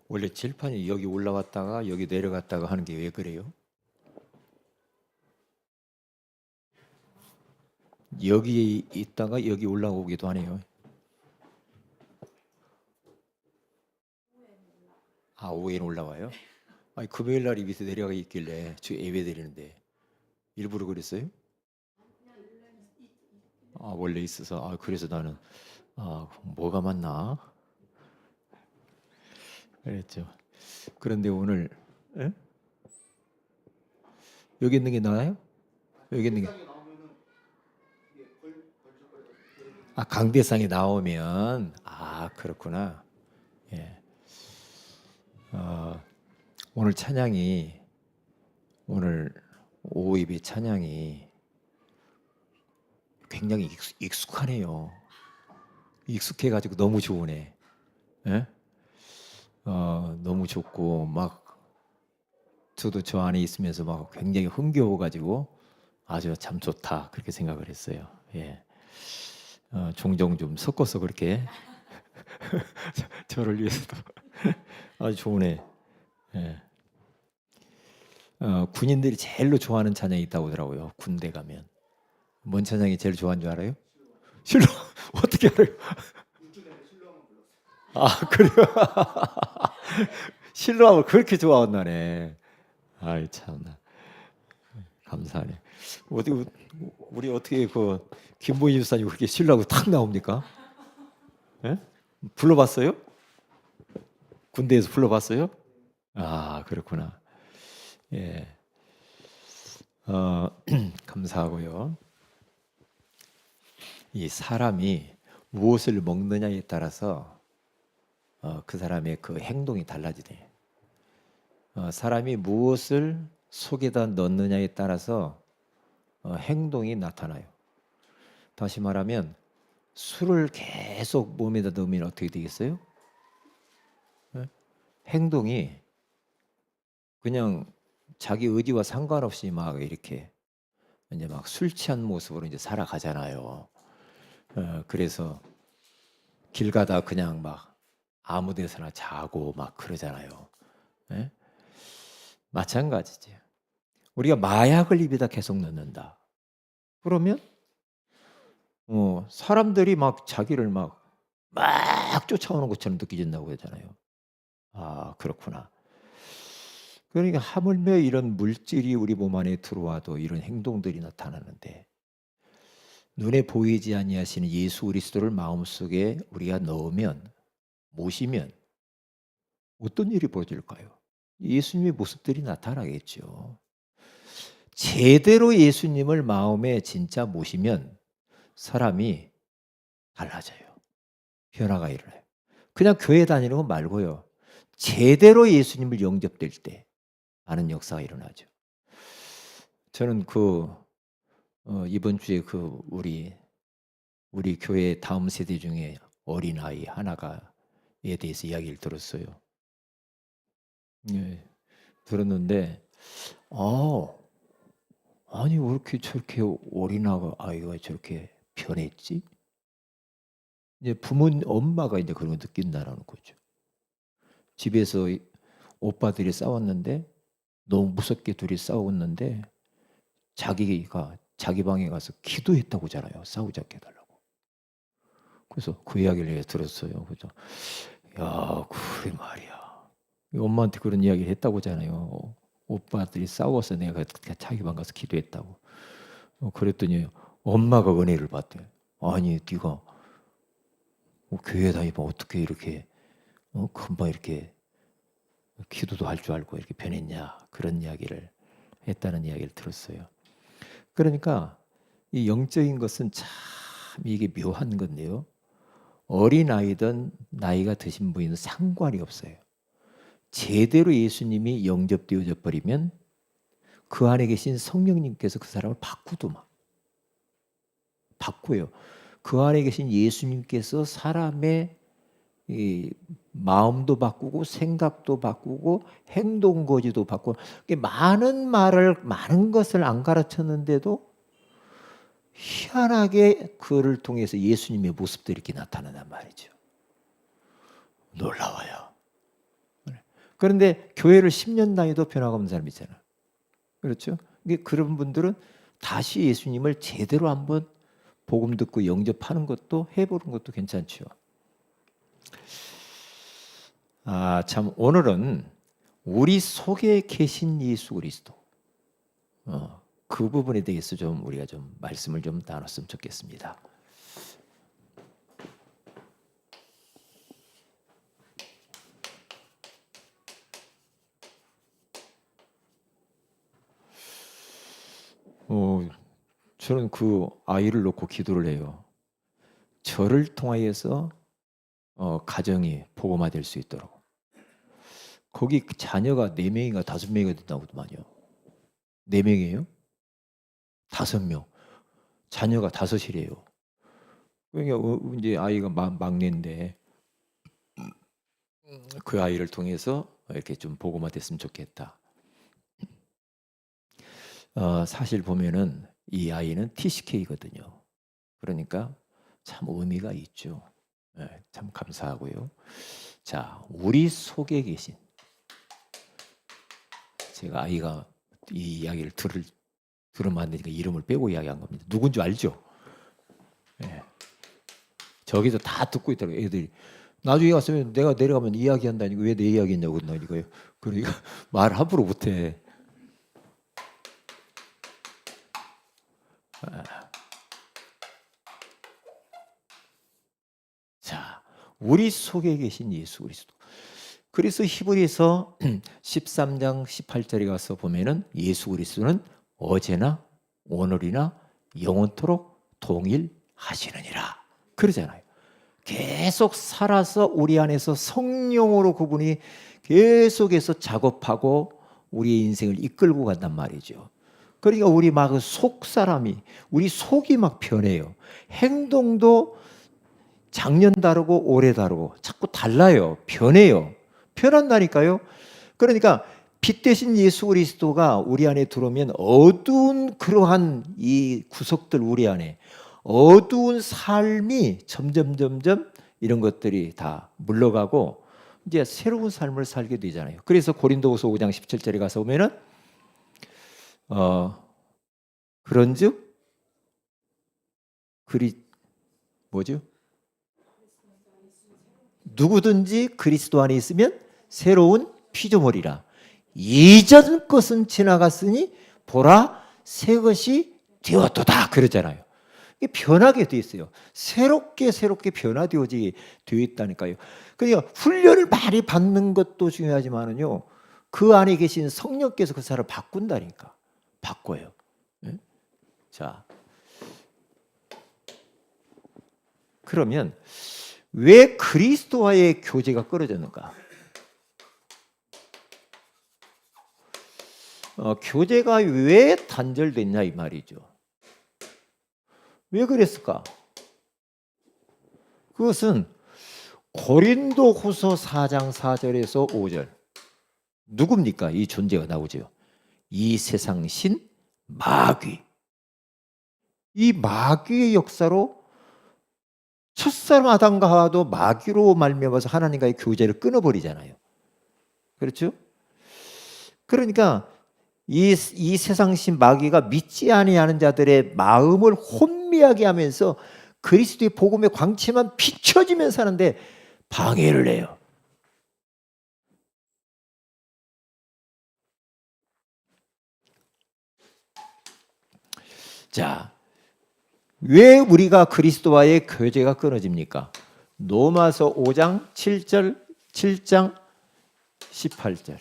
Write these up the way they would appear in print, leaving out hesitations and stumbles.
원래 칠판이 여기 올라왔다가 여기 내려갔다가 하는 게 왜 그래요? 여기 있다가 여기 올라오기도 하네요. 아, 오후에는 올라와요? 아니, 금요일 날이 밑에 내려가 있길래 저 예배 드리는데 일부러 그랬어요? 아, 원래 있어서. 아, 그래서 나는 뭐가 맞나? 그랬죠. 그런데 오늘 예? 여기 있는 게 나아요? 여기 있는 게 강대상에 나오면 그렇구나. 예. 어, 오늘 찬양이 오늘 오후 예배 찬양이 굉장히 익숙하네요. 익숙해가지고 너무 좋으네. 예? 너무 좋고 막 저도 저 안에 있으면서 막 굉장히 흥겨워가지고 아주 참 좋다 그렇게 생각을 했어요. 예. 종종 좀 섞어서 그렇게 저를 위해서도 아주 좋으네. 예. 군인들이 제일로 좋아하는 찬양이 있다고 하더라고요. 군대 가면. 뭔 찬양이 제일 좋아하는 줄 알아요? 실로 어떻게 알아요? 그래요? 실로하고 그렇게 좋아한다네. 아이 참나 감사하네. 어디 우리 어떻게 그 김보희 집사님 그렇게 실로하고 탁 나옵니까? 예? 불러봤어요? 군대에서 불러봤어요? 그렇구나. 예. 감사하고요. 이 사람이 무엇을 먹느냐에 따라서 그 사람의 그 행동이 달라지네. 사람이 무엇을 속에다 넣느냐에 따라서 행동이 나타나요. 다시 말하면 술을 계속 몸에다 넣으면 어떻게 되겠어요? 예? 행동이 그냥 자기 의지와 상관없이 막 이렇게 이제 막 술 취한 모습으로 이제 살아가잖아요. 그래서 길 가다 그냥 막 아무 데서나 자고 막 그러잖아요. 예? 마찬가지지. 우리가 마약을 입에다 계속 넣는다. 그러면 사람들이 막 자기를 막 쫓아오는 것처럼 느껴진다고 하잖아요. 그렇구나. 그러니까 하물며 이런 물질이 우리 몸 안에 들어와도 이런 행동들이 나타나는데 눈에 보이지 아니하시는 예수 그리스도를 마음속에 우리가 넣으면 모시면 어떤 일이 벌어질까요? 예수님의 모습들이 나타나겠죠. 제대로 예수님을 마음에 진짜 모시면 사람이 달라져요. 변화가 일어나요. 그냥 교회 다니는 거 말고요. 제대로 예수님을 영접될 때 많은 역사가 일어나죠. 저는 이번 주에 우리 교회 다음 세대 중에 어린아이 하나가에 대해서 이야기를 들었어요. 예. 들었는데 아니 왜 이렇게 저렇게 아이가 저렇게 변했지? 이제 엄마가 이제 그런 걸 느낀다라는 거죠. 집에서 오빠들이 싸웠는데 너무 무섭게 둘이 싸웠는데 자기가 자기 방에 가서 기도했다고잖아요. 싸우지 않게 해달라고. 그래서 그 이야기를 내가 들었어요. 그래서 야, 그래 말이야. 엄마한테 그런 이야기를 했다고잖아요. 오빠들이 싸워서 내가 자기 방 가서 기도했다고. 그랬더니 엄마가 은혜를 받대. 아니 네가 교회 다니면 어떻게 이렇게 금방 이렇게 기도도 할 줄 알고 이렇게 변했냐 그런 이야기를 했다는 이야기를 들었어요. 그러니까 이 영적인 것은 참 이게 묘한 건데요. 어린아이든 나이가 드신 분이든 상관이 없어요. 제대로 예수님이 영접되어져 버리면 그 안에 계신 성령님께서 그 사람을 바꾸요. 그 안에 계신 예수님께서 사람의 이 마음도 바꾸고 생각도 바꾸고 행동 거지도 바꾸고 많은 것을 안 가르쳤는데도 희한하게 그를 통해서 예수님의 모습들이 이렇게 나타난단 말이죠. 놀라워요. 그런데 교회를 10년 다녀도 변화가 없는 사람이 있잖아요. 그렇죠? 그런 분들은 다시 예수님을 제대로 한번 복음 듣고 영접하는 것도 해보는 것도 괜찮죠. 참 오늘은 우리 속에 계신 예수 그리스도 그 부분에 대해서 좀 우리가 좀 말씀을 좀 나눴으면 좋겠습니다. 저는 그 아이를 놓고 기도를 해요. 저를 통하여서 가정이 복음화될 수 있도록. 거기 자녀가 4명인가 5명이 된다고더만요. 4명이에요? 5명. 자녀가 5이래요. 그러니까 이제 아이가 막내인데 그 아이를 통해서 이렇게 좀 복음화됐으면 좋겠다. 사실 보면은 이 아이는 TCK거든요. 그러니까 참 의미가 있죠. 참 감사하고요. 자, 우리 속에 계신, 제가 아이가 이 이야기를 들으면 안 되니까 이름을 빼고 이야기한 겁니다. 누군지 알죠? 저기서 다 듣고 있더라고요. 애들이. 나중에 갔으면 내가 내려가면 이야기한다니까 왜 내 이야기했냐고 그러니까요. 그러니까 말 함부로 못해. 자, 우리 속에 계신 예수 그리스도. 그래서 히브리서 13장 18절에 가서 보면은 예수 그리스도는 어제나 오늘이나 영원토록 동일하시느니라 그러잖아요. 계속 살아서 우리 안에서 성령으로 그분이 계속해서 작업하고 우리의 인생을 이끌고 간단 말이죠. 그러니까 우리 막 속 사람이, 우리 속이 막 변해요. 행동도 작년 다르고 올해 다르고 자꾸 달라요. 변해요. 변한다니까요. 그러니까 빛 대신 예수 그리스도가 우리 안에 들어오면 어두운 그러한 이 구석들 우리 안에 어두운 삶이 점점 이런 것들이 다 물러가고 이제 새로운 삶을 살게 되잖아요. 그래서 고린도후서 5장 17절에 가서 보면은 그런즉 뭐죠? 누구든지 그리스도 안에 있으면 새로운 피조물이라. 이전 것은 지나갔으니 보라 새 것이 되었도다 그러잖아요. 이게 변하게 돼 있어요. 새롭게 변화되어지게 되어 있다니까요. 그러니까 훈련을 많이 받는 것도 중요하지만은요. 그 안에 계신 성령께서 그 사람을 바꾼다니까. 바꿔요. 네? 자, 그러면 왜 그리스도와의 교제가 끊어졌는가? 교제가 왜 단절됐냐 이 말이죠. 왜 그랬을까? 그것은 고린도후서 4장 4절에서 5절 누굽니까? 이 존재가 나오죠. 이 세상 신 마귀. 이 마귀의 역사로 첫사람 아담과 하와도 마귀로 말미암아서 하나님과의 교제를 끊어버리잖아요. 그렇죠? 그러니까 이 세상 신 마귀가 믿지 아니하는 자들의 마음을 혼미하게 하면서 그리스도의 복음의 광채만 비춰지면서 하는데 방해를 해요. 자, 왜 우리가 그리스도와의 교제가 끊어집니까? 로마서 5장 7절, 7장 18절.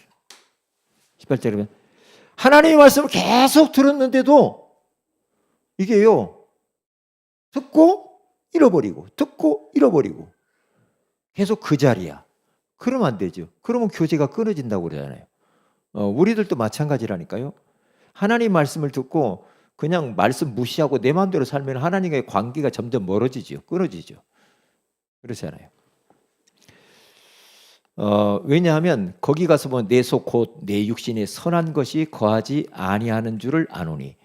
18절에 보면 하나님의 말씀을 계속 들었는데도 이게요. 듣고 잃어버리고 듣고 잃어버리고 계속 그 자리야. 그러면 안 되죠. 그러면 교제가 끊어진다고 그러잖아요. 우리들도 마찬가지라니까요. 하나님 말씀을 듣고 그냥 말씀 무시하고 내 마음대로 살면 하나님과의 관계가 점점 멀어지죠. 끊어지죠. 그렇잖아요. 왜냐하면 거기 가서 보면 내 속 곧 내 육신에 선한 것이 거하지 아니하는 줄을 아노니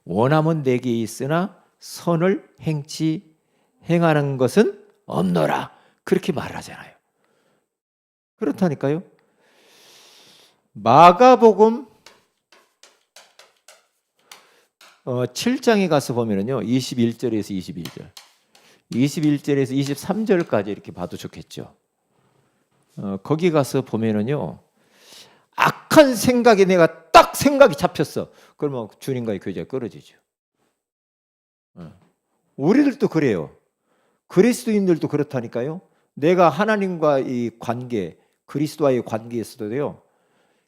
원함은 내게 있으나 선을 행하는 것은 없노라. 그렇게 말하잖아요. 그렇다니까요. 마가복음 7장에 가서 보면은요. 21절에서 22절. 21절에서 23절까지 이렇게 봐도 좋겠죠. 거기 가서 보면은요. 악한 생각에 내가 딱 생각이 잡혔어. 그러면 주님과의 교제가 끊어지죠. 우리들도 그래요. 그리스도인들도 그렇다니까요. 내가 하나님과의 관계, 그리스도와의 관계에서도요.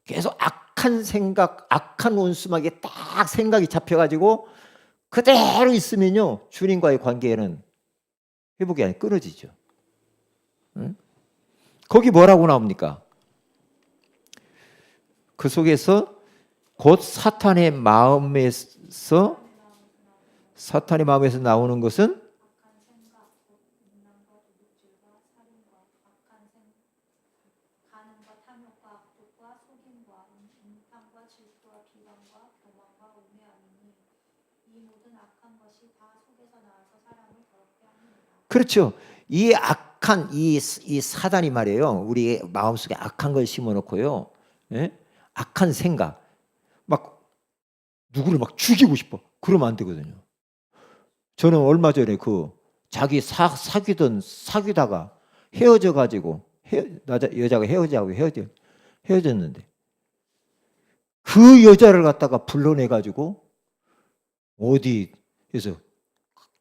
계속 악한 생각, 악한 원수막에 딱 생각이 잡혀가지고 그대로 있으면요. 주님과의 관계는 회복이 아니라 끊어지죠. 응? 거기 뭐라고 나옵니까? 그 속에서 곧 사탄의 마음에서 나오는 것은 그렇죠. 이 악한 이 사단이 말이에요. 우리 마음속에 악한 걸 심어놓고요. 예? 악한 생각, 막 누구를 막 죽이고 싶어. 그러면 안 되거든요. 저는 얼마 전에 그 자기 사귀다가 헤어져 가지고 여자가 헤어졌는데 그 여자를 갖다가 불러내 가지고 어디에서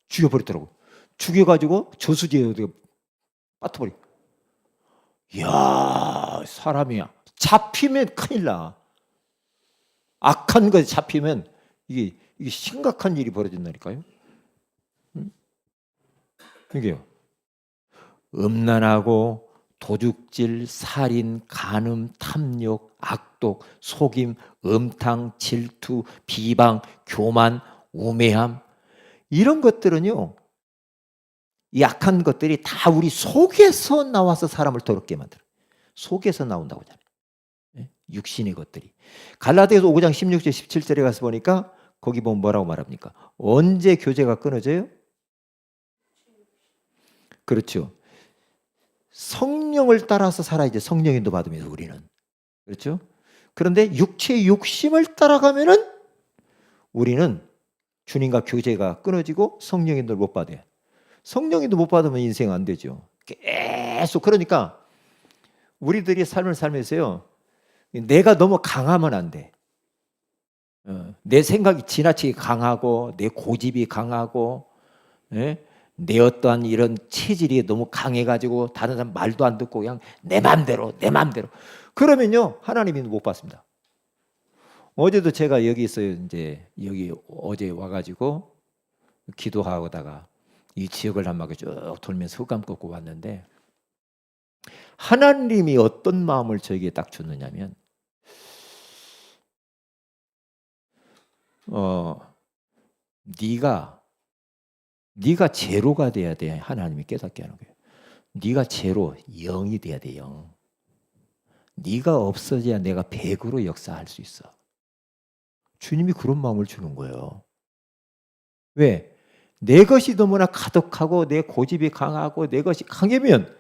죽여버렸더라고. 죽여가지고 저수지에 어디 빠뜨버려. 이야, 사람이야. 잡히면 큰일 나. 악한 것에 잡히면 이게 심각한 일이 벌어진다니까요. 이게요. 음란하고 도둑질, 살인, 간음, 탐욕, 악독, 속임, 음탕, 질투, 비방, 교만, 우매함 이런 것들은요. 이 악한 것들이 다 우리 속에서 나와서 사람을 더럽게 만들어요. 속에서 나온다고 하잖아요. 육신의 것들이. 갈라디아서 5장 16절 17절에 가서 보니까 거기 보면 뭐라고 말합니까? 언제 교제가 끊어져요? 그렇죠. 성령을 따라서 살아야지 성령인도 받으면서 우리는. 그렇죠? 그런데 육체의 욕심을 따라가면은 우리는 주님과 교제가 끊어지고 성령인도를 못 받아요. 성령인도 못 받으면 인생 안 되죠. 계속 그러니까 우리들이 삶을 살면서요. 내가 너무 강하면 안 돼. 내 생각이 지나치게 강하고 내 고집이 강하고 내 어떠한 이런 체질이 너무 강해가지고 다른 사람 말도 안 듣고 그냥 내 맘대로 그러면요 하나님이 못 받습니다. 어제도 제가 여기 있어요. 이제 여기 어제 와가지고 기도하다가 이 지역을 한 바퀴 쭉 돌면서 흑암 꺾고 왔는데 하나님이 어떤 마음을 저에게 딱 줬느냐면 네가 제로가 돼야 돼. 하나님이 깨닫게 하는 거예요. 네가 제로, 0이 돼야 돼. 0. 네가 없어져야 내가 100으로 역사할 수 있어. 주님이 그런 마음을 주는 거예요. 왜? 내 것이 너무나 가득하고 내 고집이 강하고 내 것이 강하면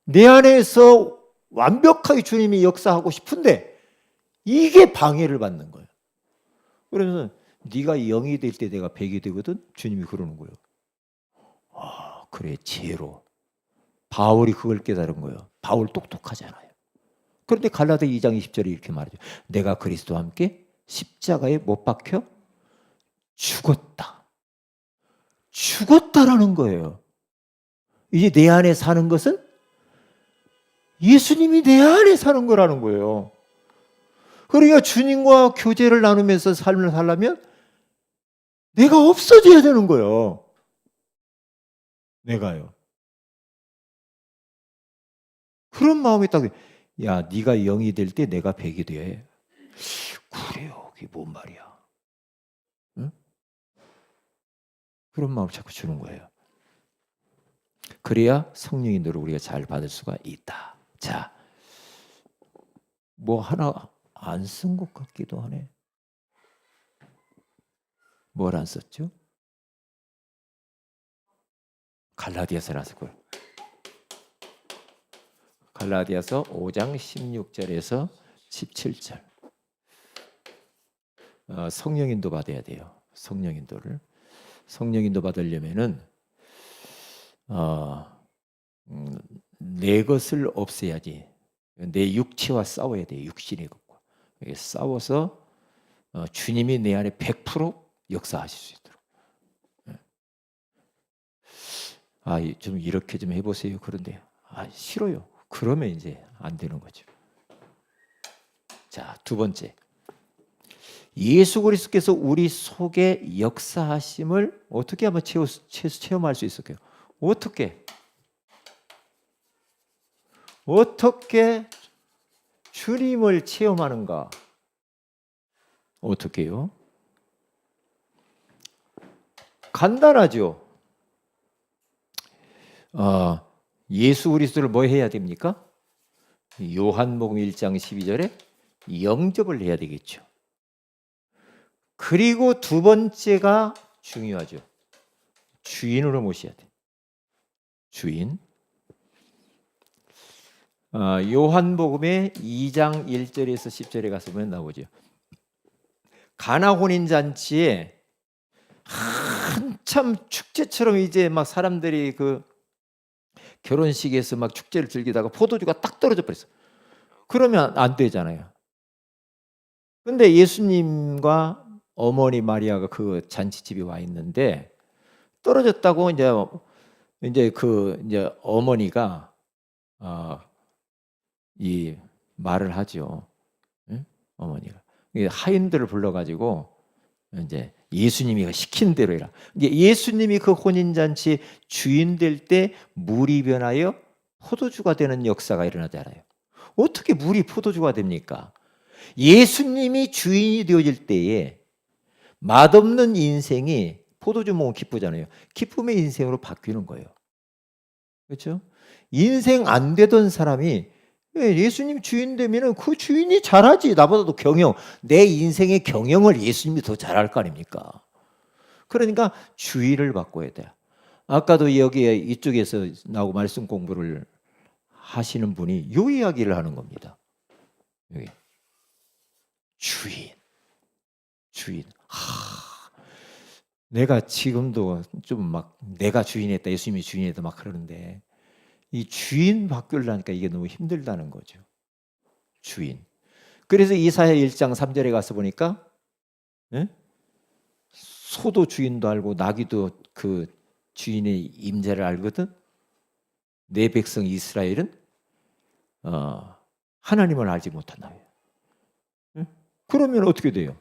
내 안에서 완벽하게 주님이 역사하고 싶은데 이게 방해를 받는 거예요. 그래서 네가 0이 될 때 내가 100이 되거든. 주님이 그러는 거예요. 아, 그래 제로. 바울이 그걸 깨달은 거예요. 바울 똑똑하잖아요. 그런데 갈라디아 2장 20절에 이렇게 말하죠. 내가 그리스도와 함께 십자가에 못 박혀 죽었다라는 거예요. 이제 내 안에 사는 것은 예수님이 내 안에 사는 거라는 거예요. 그러니까 주님과 교제를 나누면서 삶을 살려면 내가 없어져야 되는 거예요. 내가요. 그런 마음이 딱, 야, 네가 0이 될 때 내가 100이 돼. 그래요. 그게 뭔 말이야. 응? 그런 마음을 자꾸 주는 거예요. 그래야 성령인도를 우리가 잘 받을 수가 있다. 자, 뭐 하나 안 쓴 것 같기도 하네. 뭘 안 썼죠? 갈라디아서를 안 썼고요. 갈라디아서 5장 16절에서 17절. 성령인도 받아야 돼요. 성령인도를. 성령인도 받으려면은 내 것을 없애야지. 내 육체와 싸워야 돼요. 육신의 것과. 싸워서 주님이 내 안에 100% 역사하실 수 있도록. 좀 이렇게 좀 해보세요. 그런데 싫어요. 그러면 이제 안 되는 거죠. 자, 두 번째. 예수 그리스도께서 우리 속에 역사하심을 어떻게 하면 체험할 수 있을까요? 어떻게 주님을 체험하는가? 어떻게요? 간단하죠. 예수 그리스도를 뭐 해야 됩니까? 요한복음 1장 12절에 영접을 해야 되겠죠. 그리고 두 번째가 중요하죠. 주인으로 모셔야 돼. 주인. 요한복음의 2장 1절에서 10절에 가서 보면 나오죠. 가나 혼인잔치에 한참 축제처럼 이제 막 사람들이 그 결혼식에서 막 축제를 즐기다가 포도주가 딱 떨어져 버렸어. 그러면 안 되잖아요. 근데 예수님과 어머니 마리아가 그 잔치집에 와 있는데 떨어졌다고 이제 어머니가 이 말을 하죠. 응? 어머니가 하인들을 불러가지고 이제 예수님이 시킨 대로 해라. 이제 예수님이 그 혼인잔치 주인 될 때 물이 변하여 포도주가 되는 역사가 일어나잖아요. 어떻게 물이 포도주가 됩니까? 예수님이 주인이 되어질 때에 맛없는 인생이 포도주 먹으면 기쁘잖아요. 기쁨의 인생으로 바뀌는 거예요. 그렇죠? 인생 안 되던 사람이 예수님 주인 되면은 그 주인이 잘하지. 나보다도 내 인생의 경영을 예수님이 더 잘할 거 아닙니까? 그러니까 주의를 바꿔야 돼요. 아까도 여기에 이쪽에서 나오고 말씀 공부를 하시는 분이 이 이야기를 하는 겁니다. 여기 주인. 내가 지금도 좀 막 내가 주인했다, 예수님이 주인했다 막 그러는데 이 주인 바꾸려니까 이게 너무 힘들다는 거죠. 주인. 그래서 이사야 1장 3절에 가서 보니까 소도 주인도 알고 나귀도 그 주인의 임재를 알거든. 내 백성 이스라엘은 하나님을 알지 못한다. 그러면 어떻게 돼요?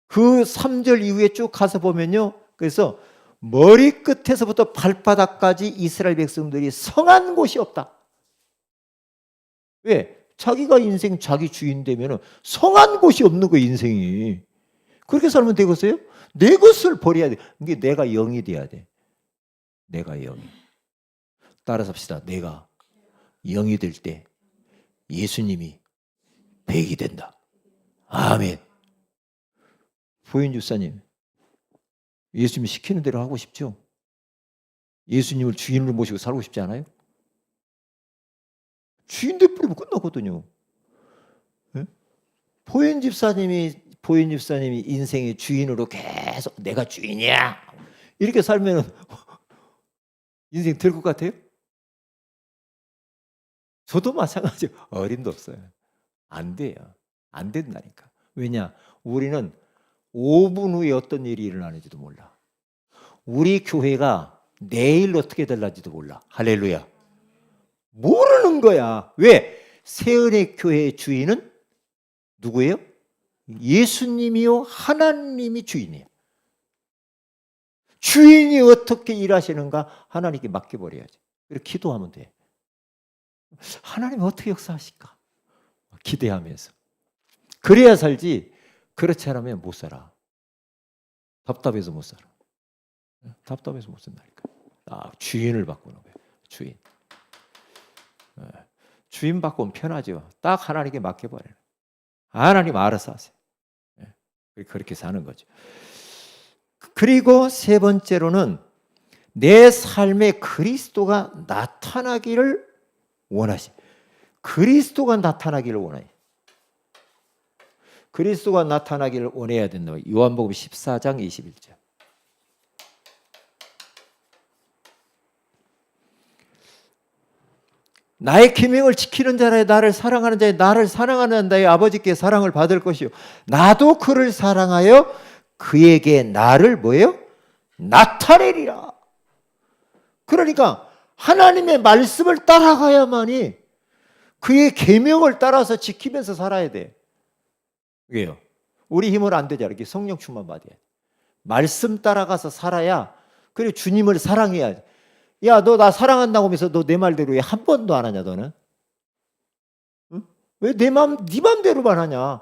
그 3절 이후에 쭉 가서 보면요. 그래서 머리끝에서부터 발바닥까지 이스라엘 백성들이 성한 곳이 없다. 왜? 자기가 인생 자기 주인 되면 성한 곳이 없는 거예요. 인생이. 그렇게 살면 되겠어요? 내 것을 버려야 돼. 이게 내가 영이 돼야 돼. 내가 영이. 따라서 합시다. 내가 영이 될 때 예수님이 백이 된다. 아멘. 보인 주사님, 예수님이 시키는 대로 하고 싶죠? 예수님을 주인으로 모시고 살고 싶지 않아요? 주인 돼버리면 끝나거든요. 네? 보인 집사님이 인생의 주인으로 계속 내가 주인이야 이렇게 살면 인생 될 것 같아요? 저도 마찬가지예요. 어림도 없어요. 안 돼요. 안 된다니까. 왜냐? 우리는 5분 후에 어떤 일이 일어나는지도 몰라. 우리 교회가 내일 어떻게 될지도 몰라. 할렐루야. 모르는 거야. 왜? 새은의 교회의 주인은 누구예요? 예수님이요. 하나님이 주인이에요. 주인이 어떻게 일하시는가 하나님께 맡겨버려야지. 그리고 기도하면 돼. 하나님 어떻게 역사하실까? 기대하면서. 그래야 살지. 그렇지 않으면 못 살아. 답답해서 못 살아. 답답해서 못 산다니까. 주인을 바꾸는 거예요. 주인. 주인 바꾸면 편하죠. 딱 하나님께 맡겨버려요. 하나님 알아서 하세요. 그렇게 사는 거죠. 그리고 세 번째로는 내 삶에 그리스도가 나타나기를 원하시. 그리스도가 나타나기를 원해요. 그리스도가 나타나기를 원해야 된다. 요한복음 14장 21절. 나의 계명을 지키는 자라 나를 사랑하는 자의 나를 사랑하는 자의 아버지께 사랑을 받을 것이요 나도 그를 사랑하여 그에게 나를 뭐예요? 나타내리라. 그러니까 하나님의 말씀을 따라가야만이 그의 계명을 따라서 지키면서 살아야 돼. 왜요? 우리 힘으로 안 되잖아. 이렇게 성령 충만 받아야 돼. 말씀 따라가서 살아야. 그리고 주님을 사랑해야 돼. 야, 너 나 사랑한다고 하면서 너 내 말대로 왜 한 번도 안 하냐 너는? 응? 왜 네 맘대로만 하냐?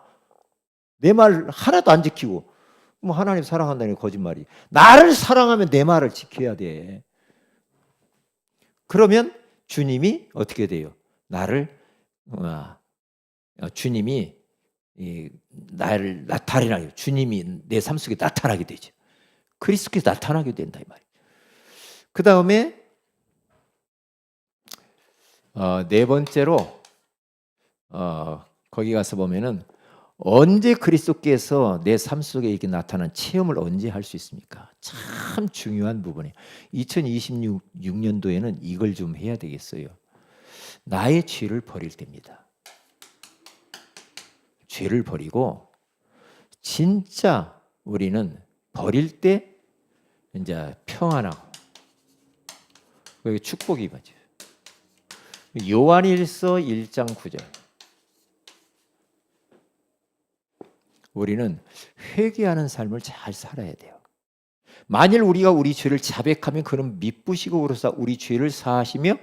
내 말 하나도 안 지키고. 뭐 하나님 사랑한다는 게 거짓말이. 나를 사랑하면 내 말을 지켜야 돼. 그러면 주님이 어떻게 돼요? 나를 주님이 나를 나타내라. 주님이 내 삶 속에 나타나게 되죠. 그리스도께서 나타나게 된다 이 말이에요. 그 다음에 네 번째로 거기 가서 보면은 언제 그리스도께서 내 삶 속에 이렇게 나타난 체험을 언제 할 수 있습니까? 참 중요한 부분이에요. 2026년도에는 이걸 좀 해야 되겠어요. 나의 죄를 버릴 때입니다. 죄를 버리고 진짜 우리는 버릴 때 이제 평안하고 그게 축복이 맞아요. 요한일서 1장 9절. 우리는 회개하는 삶을 잘 살아야 돼요. 만일 우리가 우리 죄를 자백하면 그는 미쁘시고로서 우리 죄를 사하시며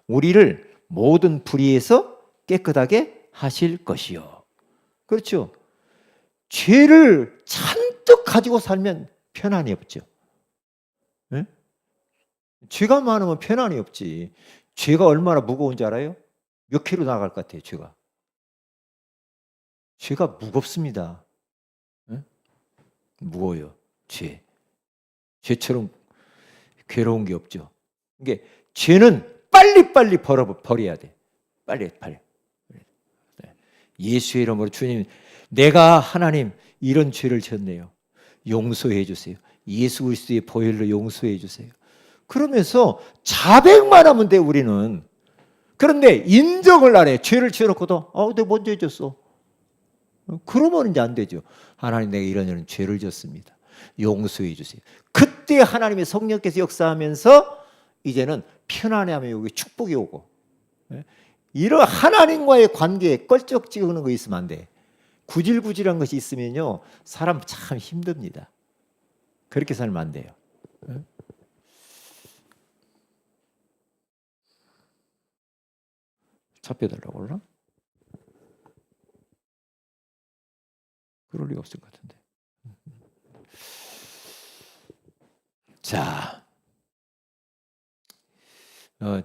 우리를 모든 불의에서 깨끗하게 하실 것이요. 그렇죠. 죄를 잔뜩 가지고 살면 편안이 없죠. 네? 죄가 많으면 편안이 없지. 죄가 얼마나 무거운지 알아요? 몇 킬로 나갈 것 같아요, 죄가. 죄가 무겁습니다. 네? 무거워요, 죄. 죄처럼 괴로운 게 없죠. 이게 죄는 빨리빨리 버려야 돼. 빨리. 예수의 이름으로 주님, 내가 하나님 이런 죄를 졌네요. 용서해 주세요. 예수 그리스도의 보혈로 용서해 주세요. 그러면서 자백만 하면 돼 우리는. 그런데 인정을 안 해. 죄를 지어놓고도 내가 먼저 졌어. 그러면 이제 안 되죠. 하나님 내가 이런 죄를 졌습니다. 용서해 주세요. 그때 하나님의 성령께서 역사하면서 이제는 편안해하면 여기 축복이 오고. 이런 하나님과의 관계에 껄쩍지근한 거 있으면 안 돼. 구질구질한 것이 있으면요 사람 참 힘듭니다. 그렇게 살면 안 돼요. 차 빼달라고 그러나? 그럴 리가 없을 것 같은데. 자,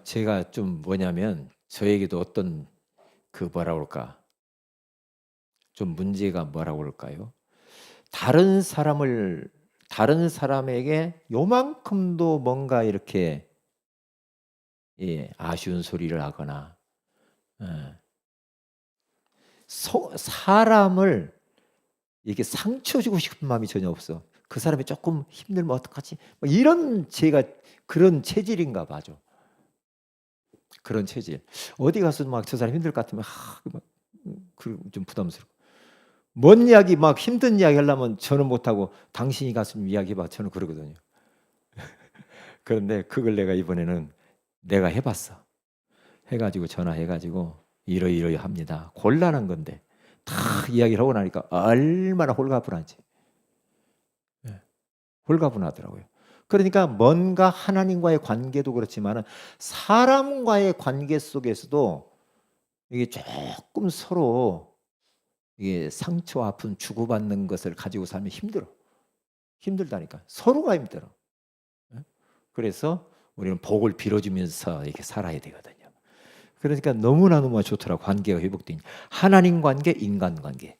제가 좀 뭐냐면 저에게도 어떤 뭐라 그럴까 좀 문제가 뭐라고 그럴까요? 다른 사람에게 요만큼도 뭔가 이렇게 아쉬운 소리를 하거나 사람을 이렇게 상처 주고 싶은 마음이 전혀 없어. 그 사람이 조금 힘들면 어떡하지? 이런 제가 그런 체질인가 봐죠. 그런 체질. 어디 가서 막 저 사람 힘들 것 같으면 좀 부담스럽고. 뭔 이야기 막 힘든 이야기 하려면 저는 못하고 당신이 가서 이야기해봐. 저는 그러거든요. 그런데 그걸 내가 이번에는 내가 해봤어. 해가지고 전화해가지고 이러이러 합니다. 곤란한 건데 다 이야기를 하고 나니까 얼마나 홀가분한지. 홀가분하더라고요. 그러니까 뭔가 하나님과의 관계도 그렇지만 사람과의 관계 속에서도 이게 조금 서로 이게 상처 아픔 주고받는 것을 가지고 살면 힘들다니까. 서로가 힘들어. 그래서 우리는 복을 빌어주면서 이렇게 살아야 되거든요. 그러니까 너무나 좋더라고. 관계가 회복되니. 하나님 관계, 인간 관계.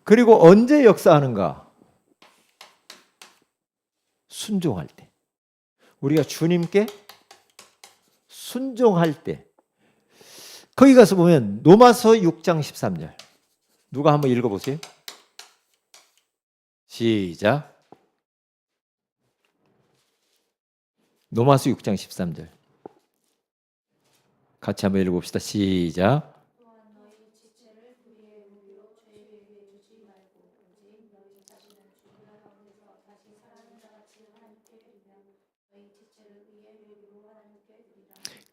그리고 언제 역사하는가? 순종할 때. 우리가 주님께 순종할 때. 거기 가서 보면 로마서 6장 13절. 누가 한번 읽어보세요. 시작. 로마서 6장 13절. 같이 한번 읽어봅시다. 시작.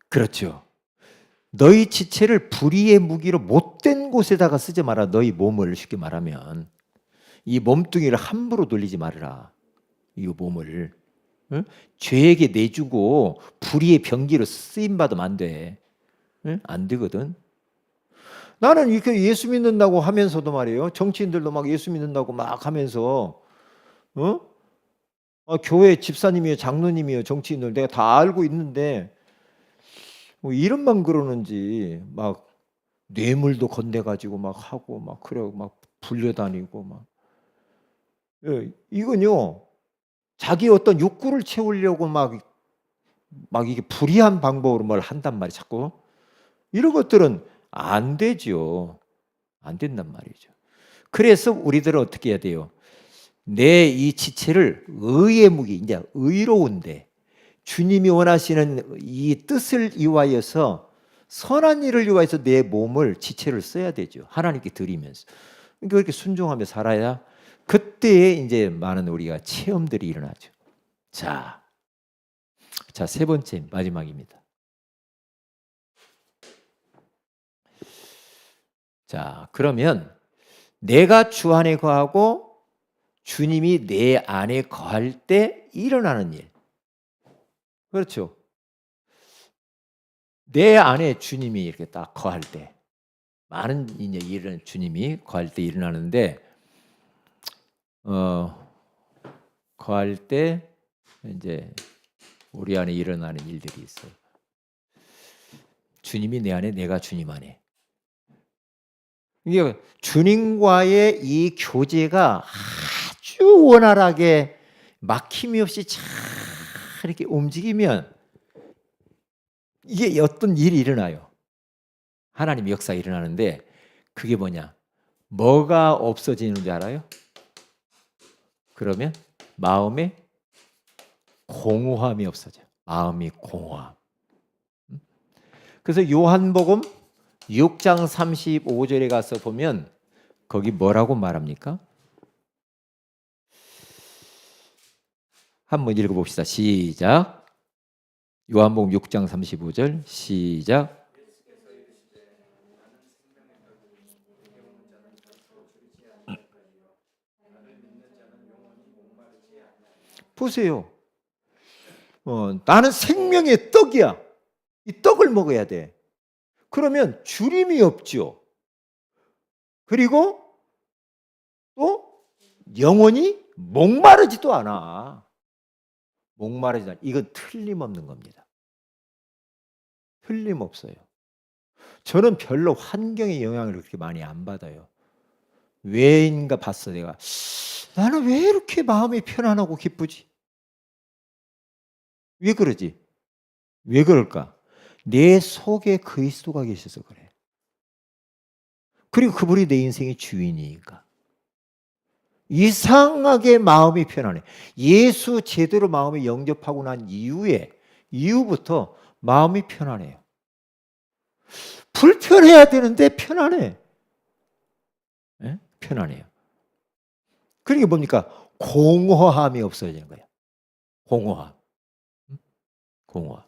그렇죠. 너희 지체를 불의의 무기로 못된 곳에다가 쓰지 마라. 너희 몸을, 쉽게 말하면 이 몸뚱이를 함부로 돌리지 말아라. 이 몸을, 응? 죄에게 내주고 불의의 병기로 쓰임 받으면 안 돼. 응? 안 되거든. 나는 이렇게 예수 믿는다고 하면서도 말이에요. 정치인들도 막 예수 믿는다고 막 하면서, 교회 집사님이요, 장로님이요, 정치인들 내가 다 알고 있는데 뭐 이름만 그러는지 막 뇌물도 건네가지고 막 하고 막 그래 막 불려다니고 막. 예, 이건요 자기 어떤 욕구를 채우려고 막 이게 불의한 방법으로 뭘 한단 말이에요. 자꾸 이런 것들은 안 되죠. 안 된단 말이죠. 그래서 우리들은 어떻게 해야 돼요? 내 이 지체를 의의 무기, 이제 의로운데 주님이 원하시는 이 뜻을 이유하여서 선한 일을 위하여서 내 몸을 지체를 써야 되죠. 하나님께 드리면서. 그러니까 그렇게 순종하며 살아야 그때에 이제 많은 우리가 체험들이 일어나죠. 자, 세 번째 마지막입니다. 자, 그러면 내가 주 안에 거하고 주님이 내 안에 거할 때 일어나는 일. 그렇죠. 내 안에 주님이 이렇게 딱 거할 때 많은 이제 일은 주님이 거할 때 일어나는데 거할 때 이제 우리 안에 일어나는 일들이 있어요. 주님이 내 안에, 내가 주님 안에. 이게 주님과의 이 교제가 아주 원활하게 막힘이 없이 잘 이렇게 움직이면 이게 어떤 일이 일어나요. 하나님의 역사가 일어나는데 그게 뭐냐? 뭐가 없어지는 줄 알아요? 그러면 마음에 공허함이 없어져. 마음이 공허함. 그래서 요한복음 6장 35절에 가서 보면 거기 뭐라고 말합니까? 한번 읽어봅시다. 시작. 요한복음 6장 35절 시작. 보세요. 나는 생명의 떡이야. 이 떡을 먹어야 돼. 그러면 주림이 없죠. 그리고 또 영원히 목마르지도 않아. 목마르지 않아. 이건 틀림없는 겁니다. 틀림없어요. 저는 별로 환경의 영향을 그렇게 많이 안 받아요. 왜인가 봤어 내가. 나는 왜 이렇게 마음이 편안하고 기쁘지? 왜 그러지? 왜 그럴까? 내 속에 그리스도가 계셔서 그래. 그리고 그분이 내 인생의 주인이니까. 이상하게 마음이 편안해. 예수 제대로 마음이 영접하고 난 이후부터 마음이 편안해요. 불편해야 되는데 편안해. 네? 편안해요. 그러니까 뭡니까? 공허함이 없어지는 거예요. 공허함. 공허함.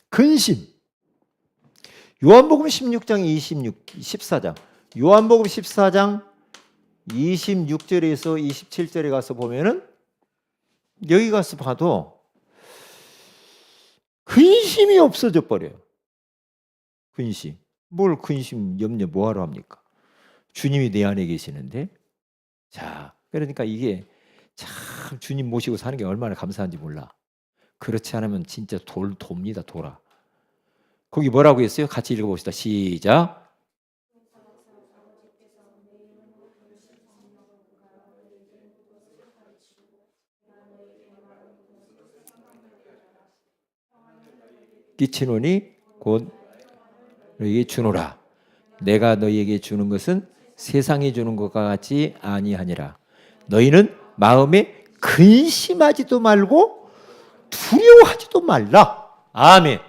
근심. 요한복음 16장 14장. 요한복음 14장 26절에서 27절에 가서 보면은 여기 가서 봐도 근심이 없어져 버려요. 근심. 뭘 근심, 염려 뭐하러 합니까? 주님이 내 안에 계시는데. 자, 그러니까 이게 참 주님 모시고 사는 게 얼마나 감사한지 몰라. 그렇지 않으면 진짜 돕니다. 돌아. 거기 뭐라고 했어요? 같이 읽어봅시다. 시작. 끼치노니 곧 너에게 주노라. 내가 너희에게 주는 것은 세상이 주는 것과 같지 아니하니라. 너희는 마음에 근심하지도 말고 두려워하지도 말라. 아멘.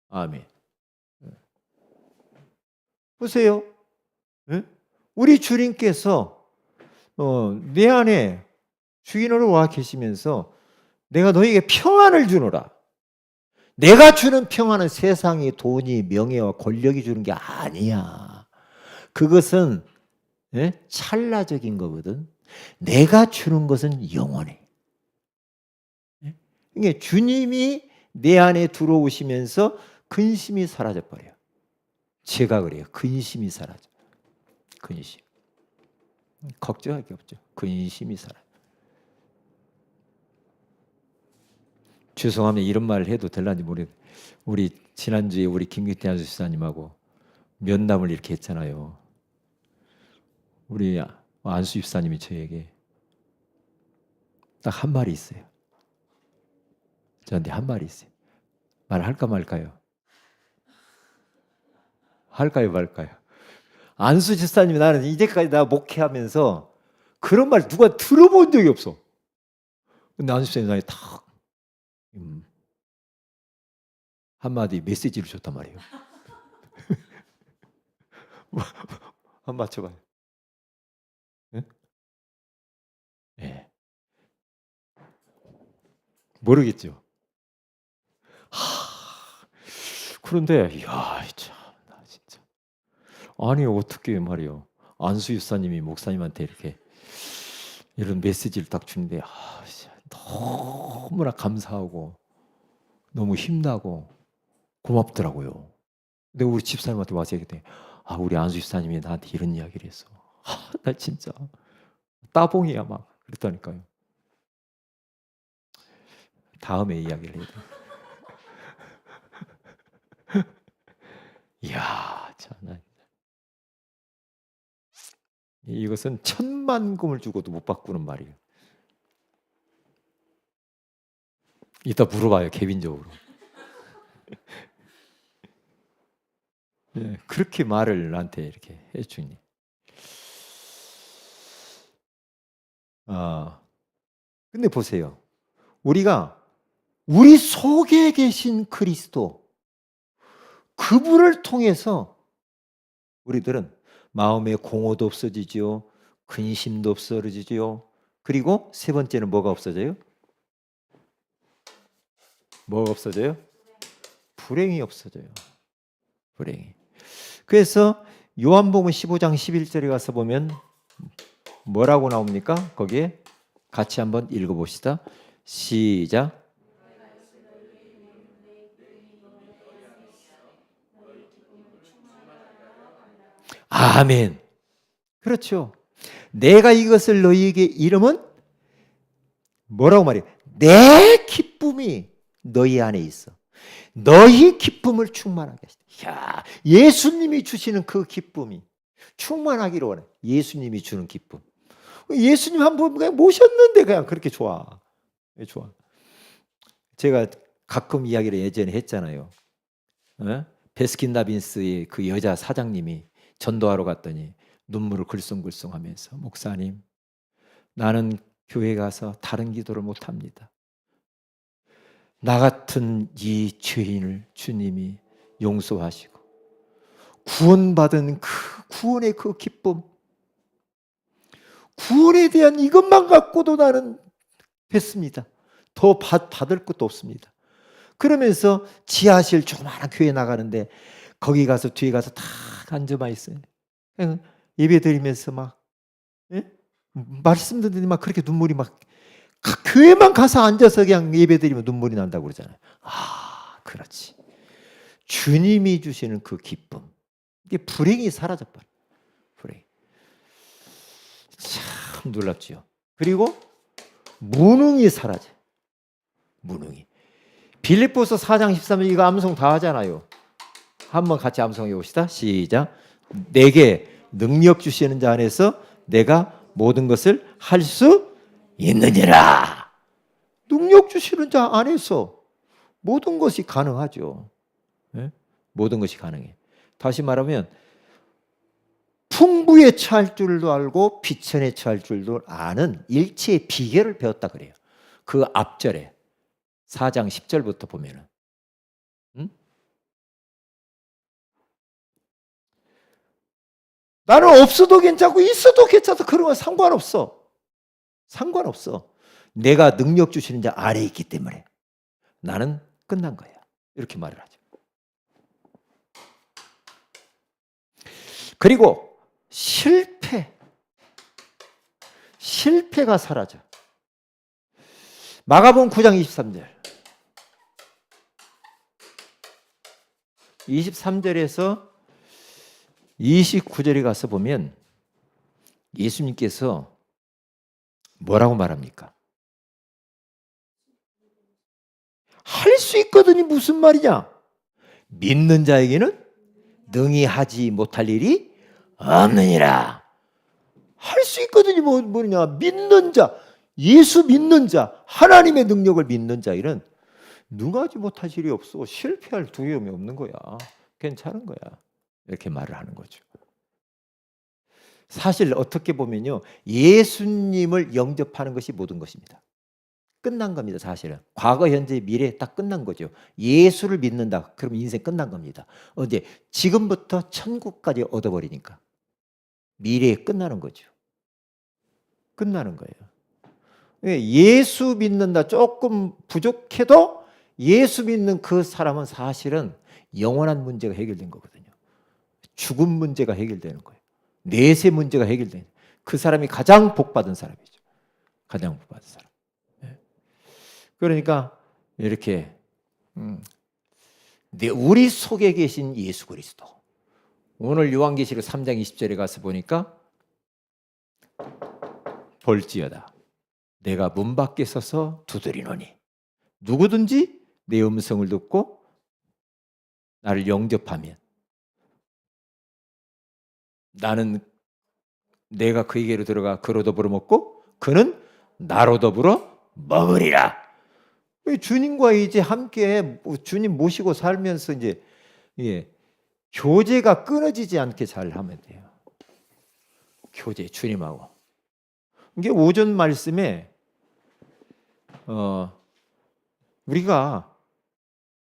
아멘. 보세요. 우리 주님께서 내 안에 주인으로 와 계시면서 내가 너희에게 평안을 주노라. 내가 주는 평안은 세상이 돈이 명예와 권력이 주는 게 아니야. 그것은 찰나적인 거거든. 내가 주는 것은 영원해. 그러니까 주님이 내 안에 들어오시면서 근심이 사라져 버려요. 제가 그래요. 근심이 사라져. 근심. 걱정할 게 없죠. 근심이 사라져. 죄송합니다. 이런 말을 해도 될런지 모르겠어요. 우리 지난주에 우리 김기태 안수집사님하고 면담을 이렇게 했잖아요. 우리 안수집사님이 저에게 딱 한 말이 있어요. 저한테 한 말이 있어요. 말할까 말까요? 할까요 말까요? 안수집사님이 나는 이제까지 나 목회하면서 그런 말 누가 들어본 적이 없어. 근데 안수집사님이 나한테 탁 한마디 메시지를 줬단 말이에요. 한번 맞춰봐요. 네? 네. 모르겠죠. 그런데 이야 참나 진짜 아니 어떻게 말이요. 안수 집사님이 목사님한테 이렇게 이런 메시지를 딱 주는데 너무나 감사하고 너무 힘나고 고맙더라고요. 근데 우리 집사님한테 와서 얘기했더니 우리 안수 집사님이 나한테 이런 이야기를 했어. 나 진짜 따봉이야 막 그랬다니까요. 다음에 이야기를 해야 돼. 이야 참 이것은 1000만 금을 주고도 못 바꾸는 말이에요. 이따 물어봐요 개인적으로. 네, 그렇게 말을 나한테 이렇게 해주니. 근데 보세요. 우리가 우리 속에 계신 그리스도 그분을 통해서 우리들은 마음의 공허도 없어지죠. 근심도 없어지죠. 그리고 세 번째는 뭐가 없어져요? 뭐가 없어져요? 불행이 없어져요. 불행이. 그래서 요한복음 15장 11절에 가서 보면 뭐라고 나옵니까? 거기에 같이 한번 읽어봅시다. 시작. 아멘. 그렇죠. 내가 이것을 너희에게 이름은 뭐라고 말해요? 내 기쁨이 너희 안에 있어. 너희 기쁨을 충만하게 하시다. 야, 예수님이 주시는 그 기쁨이 충만하기를 원해. 예수님이 주는 기쁨. 예수님 한번 그냥 모셨는데 그냥 그렇게 좋아. 좋아. 제가 가끔 이야기를 예전에 했잖아요. 베스킨라빈스의 그 여자 사장님이 전도하러 갔더니 눈물을 글썽글썽하면서 목사님, 나는 교회 가서 다른 기도를 못합니다. 나 같은 이 죄인을 주님이 용서하시고 구원받은 그 구원의 그 기쁨, 구원에 대한 이것만 갖고도 나는 됐습니다. 더 받을 것도 없습니다. 그러면서 지하실 조그마한 교회 나가는데 거기 가서 뒤에 가서 다 앉아만 있어요. 예배 드리면서 막 말씀 듣는데 막 그렇게 눈물이 막 교회만 가서 앉아서 그냥 예배 드리면 눈물이 난다고 그러잖아요. 그렇지. 주님이 주시는 그 기쁨. 이게 불행이 사라져버려. 불행. 참 놀랍지요. 그리고 무능이 사라져. 무능이. 빌립보서 4장 13절 이거 암송 다 하잖아요. 한번 같이 암송해 봅시다. 시작. 내게 능력 주시는 자 안에서 내가 모든 것을 할 수 있느니라. 능력 주시는 자 안에서 모든 것이 가능하죠. 모든 것이 가능해. 다시 말하면 풍부에 처할 줄도 알고 비천에 처할 줄도 아는 일체의 비결을 배웠다 그래요. 그 앞절에 4장 10절부터 보면은 나는 없어도 괜찮고 있어도 괜찮아. 그런 건 상관없어. 상관없어. 내가 능력 주시는 자 아래에 있기 때문에 나는 끝난 거야. 이렇게 말을 하죠. 그리고 실패가 사라져. 마가복음 9장 23절. 23절에서 29절에 가서 보면 예수님께서 뭐라고 말합니까? 할 수 있거든이 무슨 말이냐? 믿는 자에게는 능히 하지 못할 일이 없느니라. 할 수 있거든이 뭐냐? 믿는 자, 예수 믿는 자, 하나님의 능력을 믿는 자에게는 능하지 못할 일이 없어. 실패할 두려움이 없는 거야. 괜찮은 거야. 이렇게 말을 하는 거죠. 사실 어떻게 보면요, 예수님을 영접하는 것이 모든 것입니다. 끝난 겁니다. 사실은 과거, 현재, 미래 딱 끝난 거죠. 예수를 믿는다. 그럼 인생 끝난 겁니다. 언제? 지금부터 천국까지 얻어버리니까 미래에 끝나는 거죠. 끝나는 거예요. 예수 믿는다 조금 부족해도 예수 믿는 그 사람은 사실은 영원한 문제가 해결된 거거든요. 죽음 문제가 해결되는 거예요. 내세 문제가 해결되는, 그 사람이 가장 복받은 사람이죠. 가장 복받은 사람. 그러니까 이렇게 우리 속에 계신 예수 그리스도, 오늘 요한계시록 3장 20절에 가서 보니까 볼지어다 내가 문 밖에 서서 두드리노니 누구든지 내 음성을 듣고 나를 영접하면 나는 내가 그에게로 들어가 그로 더불어 먹고 그는 나로 더불어 먹으리라. 주님과 이제 함께 주님 모시고 살면서 이제 교제가 끊어지지 않게 잘 하면 돼요. 교제, 주님하고. 이게 오전 말씀에 우리가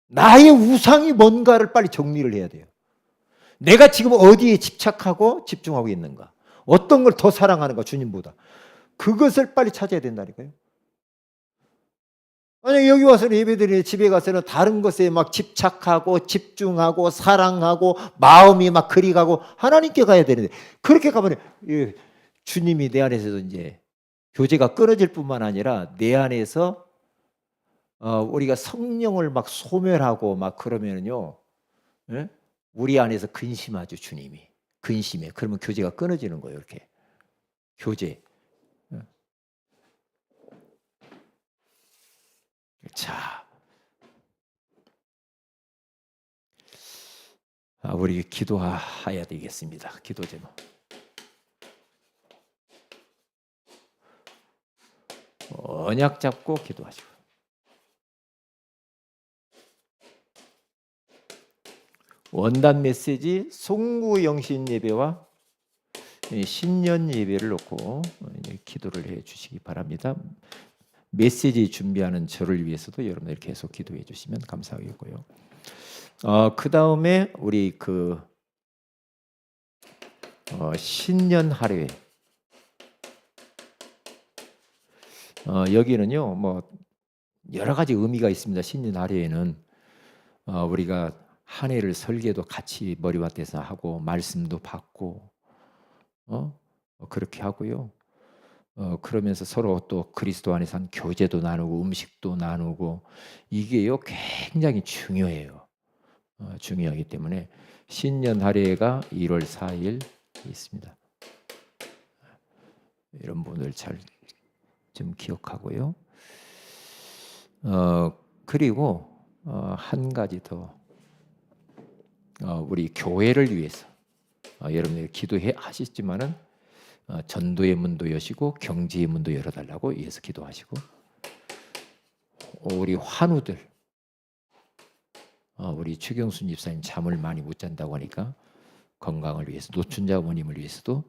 나의 우상이 뭔가를 빨리 정리를 해야 돼요. 내가 지금 어디에 집착하고 집중하고 있는가? 어떤 걸 더 사랑하는가? 주님보다. 그것을 빨리 찾아야 된다니까요. 만약에 여기 와서는 예배드리는 집에 가서는 다른 것에 막 집착하고 집중하고 사랑하고 마음이 막 그리 가고 하나님께 가야 되는데, 그렇게 가면 주님이 내 안에서도 이제 교제가 끊어질 뿐만 아니라 내 안에서 우리가 성령을 막 소멸하고 막 그러면요, 우리 안에서 근심하죠. 주님이 근심해. 그러면 교제가 끊어지는 거예요. 이렇게 교제. 자, 우리 기도해야 되겠습니다. 기도 제목. 언약 잡고 기도하시고. 원단 메시지 송구 영신 예배와 신년 예배를 놓고 기도를 해 주시기 바랍니다. 메시지 준비하는 저를 위해서도 여러분들 계속 기도해 주시면 감사하겠고요. 그 다음에 우리 신년 할례, 여기는요 뭐 여러 가지 의미가 있습니다. 신년 할례에는 우리가 한 해를 설계도 같이 머리맡에서 하고 말씀도 받고 그렇게 하고요. 그러면서 서로 또 그리스도 안에서 한 교제도 나누고 음식도 나누고, 이게요 굉장히 중요해요. 중요하기 때문에 신년 할례가 1월 4일 있습니다. 이런 분들 잘 좀 기억하고요. 그리고 한 가지 더, 우리 교회를 위해서 여러분들이 기도해 하시지만은 전도의 문도 여시고 경제의 문도 열어달라고 위해서 기도하시고, 우리 환우들 우리 최경순 집사님 잠을 많이 못 잔다고 하니까 건강을 위해서 노춘자 어머님을 위해서도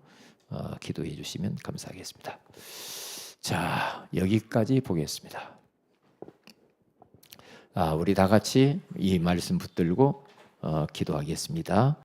기도해 주시면 감사하겠습니다. 자, 여기까지 보겠습니다. 우리 다 같이 이 말씀 붙들고 기도하겠습니다.